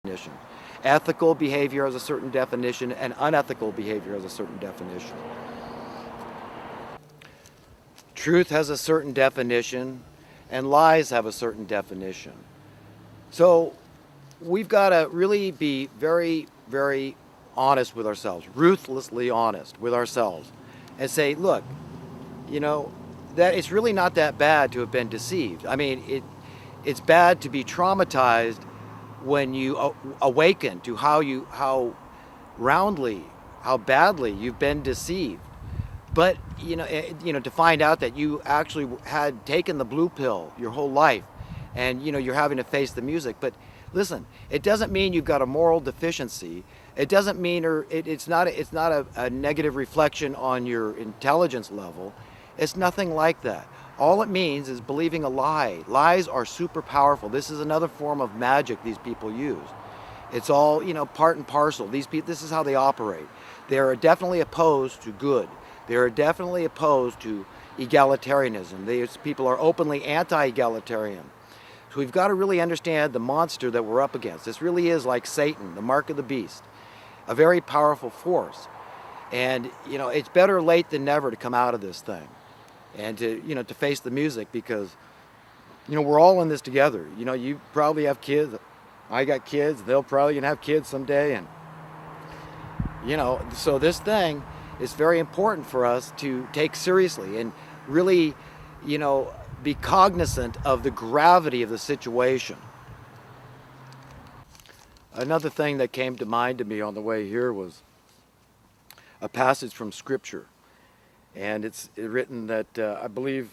definition. Ethical behavior has a certain definition, and unethical behavior has a certain definition. Truth has a certain definition, and lies have a certain definition. So we've got to really be very, very honest with ourselves, ruthlessly honest with ourselves, and say, look, you know, that it's really not that bad to have been deceived. I mean, it's bad to be traumatized when you awaken to how roundly, how badly you've been deceived. But to find out that you actually had taken the blue pill your whole life, and you're having to face the music. But listen, it doesn't mean you've got a moral deficiency. It doesn't mean, or it's not a negative reflection on your intelligence level. It's nothing like that. All it means is believing a lie. Lies are super powerful. This is another form of magic these people use. It's all, part and parcel. These people, this is how they operate. They are definitely opposed to good. They are definitely opposed to egalitarianism. These people are openly anti-egalitarian. So we've got to really understand the monster that we're up against. This really is like Satan, the mark of the beast, a very powerful force. And, it's better late than never to come out of this thing and to face the music, because, we're all in this together. You probably have kids. I got kids. They'll probably gonna have kids someday. And, so this thing is very important for us to take seriously and really, be cognizant of the gravity of the situation. Another thing that came to mind to me on the way here was a passage from Scripture. And it's written that, I believe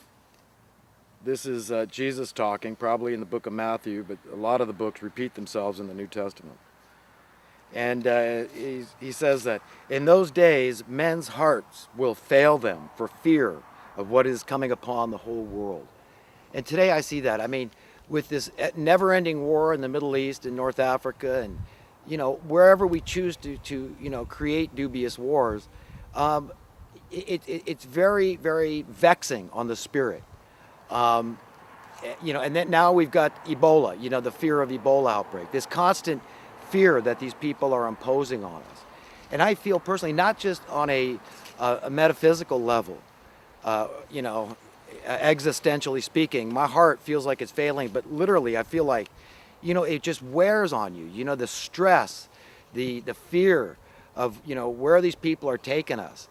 this is Jesus talking, probably in the book of Matthew, but a lot of the books repeat themselves in the New Testament. And he says that in those days, men's hearts will fail them for fear of what is coming upon the whole world. And today I see that. I mean, with this never-ending war in the Middle East and North Africa, and wherever we choose to create dubious wars, it's very, very vexing on the spirit. And then now we've got Ebola. The fear of Ebola outbreak. This constant fear that these people are imposing on us. And I feel personally, not just on a metaphysical level, existentially speaking, my heart feels like it's failing, but literally I feel like, it just wears on you. The stress, the fear of, where these people are taking us.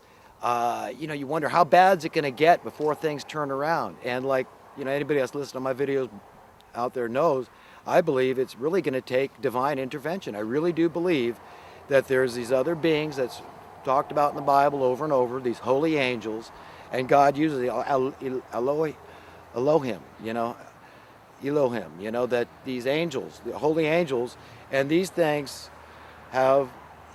You wonder how bad is it going to get before things turn around. And like, anybody that's listened to my videos out there knows, I believe it's really going to take divine intervention. I really do believe that there's these other beings that's talked about in the Bible over and over, these holy angels, and God uses Elohim, that these angels, the holy angels, and these things have,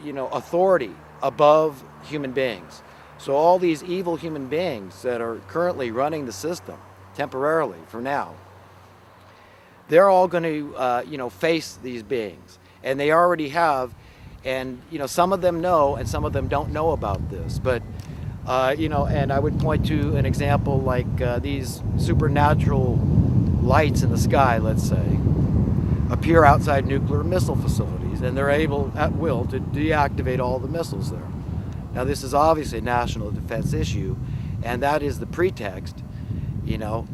authority above human beings. So all these evil human beings that are currently running the system, temporarily for now, they're all going to, face these beings. And they already have, and, some of them know and some of them don't know about this. But, and I would point to an example like these supernatural lights in the sky, let's say, appear outside nuclear missile facilities, and they're able at will to deactivate all the missiles there. Now, this is obviously a national defense issue, and that is the pretext,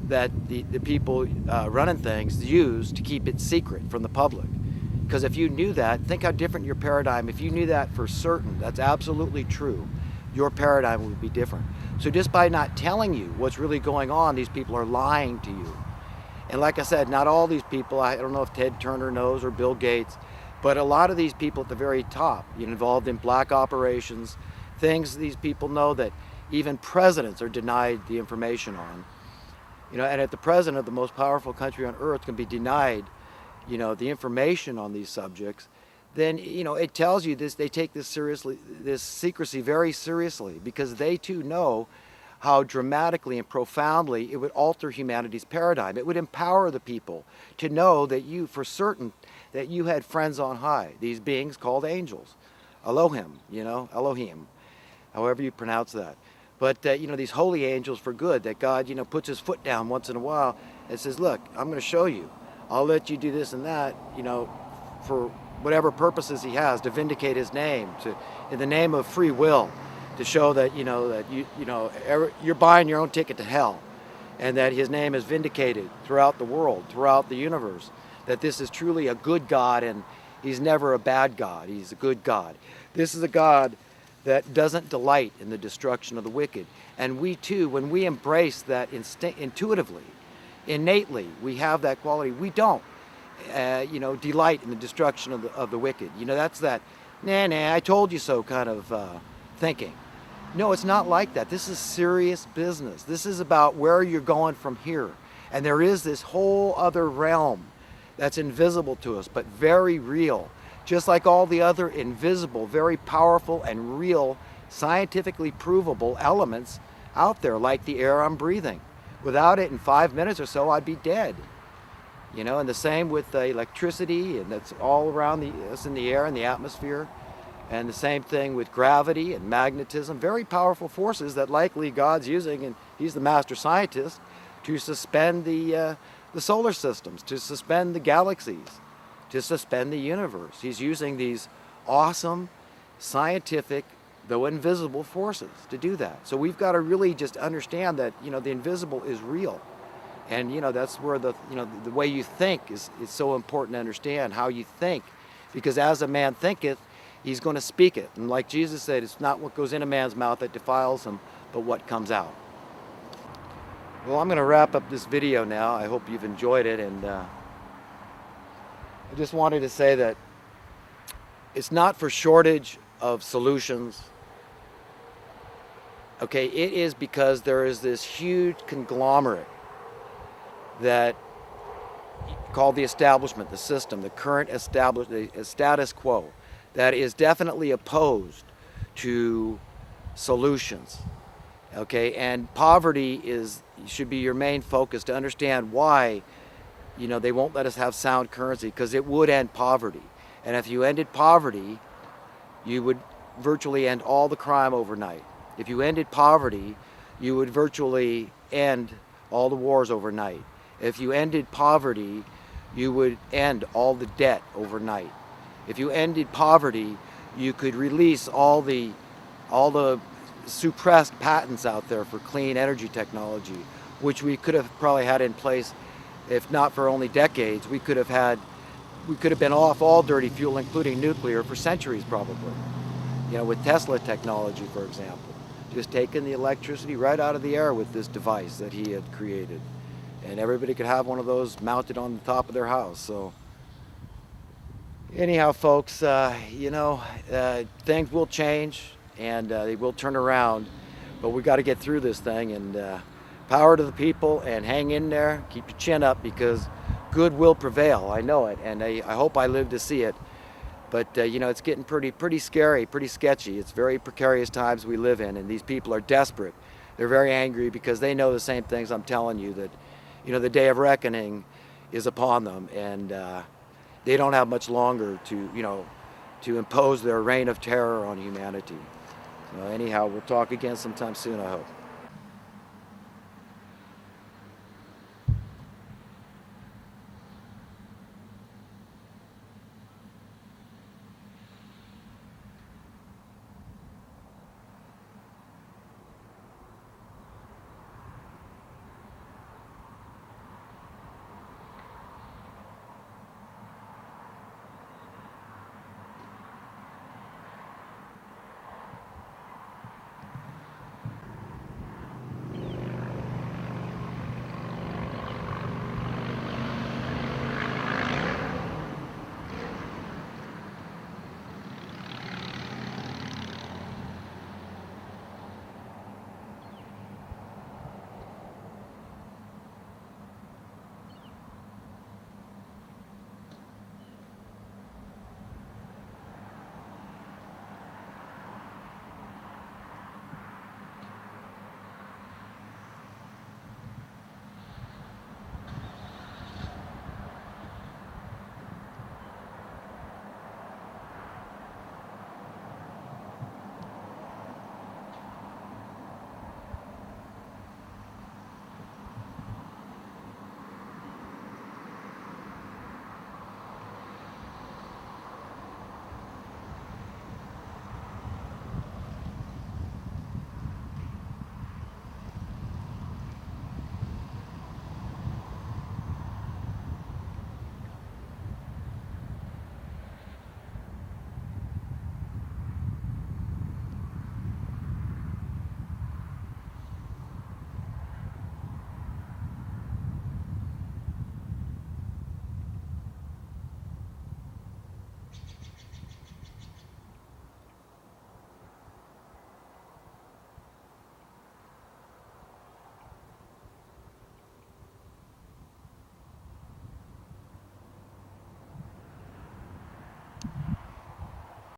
that the people running things use to keep it secret from the public. Because if you knew that, think how different your paradigm, if you knew that for certain, that's absolutely true, your paradigm would be different. So just by not telling you what's really going on, these people are lying to you. And like I said, not all these people, I don't know if Ted Turner knows or Bill Gates, but a lot of these people at the very top, involved in black operations, things these people know that even presidents are denied the information on. And if the president of the most powerful country on earth can be denied, the information on these subjects, then, it tells you this, they take this seriously, this secrecy very seriously, because they too know how dramatically and profoundly it would alter humanity's paradigm. It would empower the people to know that you, for certain, that you had friends on high, these beings called angels, Elohim, Elohim, however you pronounce that. But, these holy angels for good, that God, puts his foot down once in a while and says, look, I'm going to show you. I'll let you do this and that, for whatever purposes he has to vindicate his name, to in the name of free will, to show that you're buying your own ticket to hell, and that his name is vindicated throughout the world, throughout the universe, that this is truly a good God, and he's never a bad God, he's a good God. This is a God that doesn't delight in the destruction of the wicked. And we too, when we embrace that intuitively, innately, we have that quality. We don't, delight in the destruction of the wicked. That's that, nah, I told you so kind of thinking. No, it's not like that. This is serious business. This is about where you're going from here. And there is this whole other realm that's invisible to us, but very real. Just like all the other invisible, very powerful and real, scientifically provable elements out there, like the air I'm breathing. Without it, in 5 minutes or so, I'd be dead. And the same with electricity, and that's all around us in the air and the atmosphere. And the same thing with gravity and magnetism, very powerful forces that likely God's using, and he's the master scientist, to suspend the solar systems, to suspend the galaxies, to suspend the universe. He's using these awesome, scientific, though invisible forces to do that. So we've got to really just understand that, the invisible is real. And, that's where the way you think is so important to understand, how you think. Because as a man thinketh, he's going to speak it. And like Jesus said, it's not what goes in a man's mouth that defiles him, but what comes out. Well, I'm going to wrap up this video now. I hope you've enjoyed it. And I just wanted to say that it's not for shortage of solutions. Okay, it is because there is this huge conglomerate that called the establishment, the system, the current the status quo, that is definitely opposed to solutions. Okay, and poverty should be your main focus, to understand why they won't let us have sound currency, because it would end poverty. And if you ended poverty, you would virtually end all the crime overnight. If you ended poverty, you would virtually end all the wars overnight. If you ended poverty, you would end all the debt overnight. If you ended poverty, you could release all the suppressed patents out there for clean energy technology, which we could have probably had in place, if not for only decades. We could have been off all dirty fuel, including nuclear, for centuries probably. With Tesla technology, for example, just taking the electricity right out of the air with this device that he had created. And everybody could have one of those mounted on the top of their house. So anyhow, folks, things will change, and they will turn around, but we got to get through this thing. And power to the people, and hang in there, keep your chin up, because good will prevail. I know it, and I hope I live to see it. But it's getting pretty scary, pretty sketchy. It's very precarious times we live in, and these people are desperate. They're very angry because they know the same things I'm telling you, that the day of reckoning is upon them, and they don't have much longer to impose their reign of terror on humanity. So anyhow, we'll talk again sometime soon, I hope.